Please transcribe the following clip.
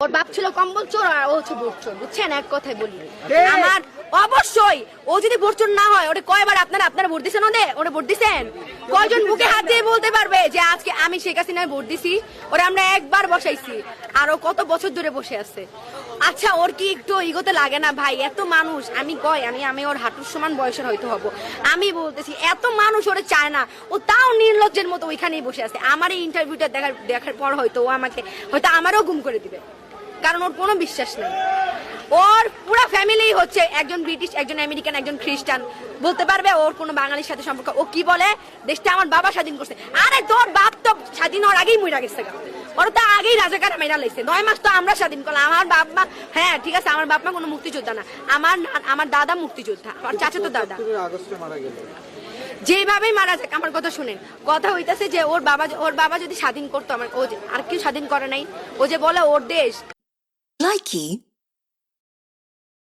ওর বাপ ছিল কম্বল চোর আর ও হচ্ছে ভোট চোর, বুঝছেন? এক কথায় বলি, আমার অবশ্যই ও যদি ভোট চোর না হয়, ওটা কয়বার আপনারা ভোট দিচ্ছেন? ওরে ভোট দিচ্ছেন? কয়জন বুকে হাত দিয়ে বলতে পারবে যে আজকে আমি শেখ হাসিনায় ভোট দিছি? ওরে আমরা একবার বসাইছি, আর ও কত বছর ধরে বসে আছে। আচ্ছা, ওর কি একটু ইগোতে লাগে না ভাই? এত মানুষ, আমি ওর হাঁটুর সমান বয়সের হয়তো হব, আমি বলতেছি এত মানুষ ওরে চায় না, ও তাও নির্লজ্জের মতো ওইখানেই বসে আছে। আমার এই ইন্টারভিউটা দেখার পর হয়তো ও হয়তো আমারও গুম করে দিবে, কারণ ওর কোনো বিশ্বাস নেই। ওর পুরো ফ্যামিলি হচ্ছে একজন ব্রিটিশ, একজন আমেরিকান, একজন খ্রিস্টান। বলতে পারবে ওর কোনো বাঙালির সাথে সম্পর্ক? ও কি বলে, দেশটা আমার বাবা স্বাধীন করছে। আরে তোর বাপ তো স্বাধীন হওয়ার আগেই মরে গেছে, ওরা তো আগেই রাজাকার মেরা লাইছে। 9 মাস তো আমরা স্বাধীন করলাম। আমার বাপ মা, হ্যাঁ ঠিক আছে, আমার বাপ মা কোনো মুক্তিযোদ্ধা না, আমার দাদা মুক্তিযোদ্ধা, আমার চাচা তো দাদা। যেভাবেই মারা যাক, আমার কথা শুনেন, কথা হইতাছে যে ওর বাবা যদি স্বাধীন করতো, আমার ও আর কেউ স্বাধীন করে নাই। ও যে বলে ওর দেশ Likey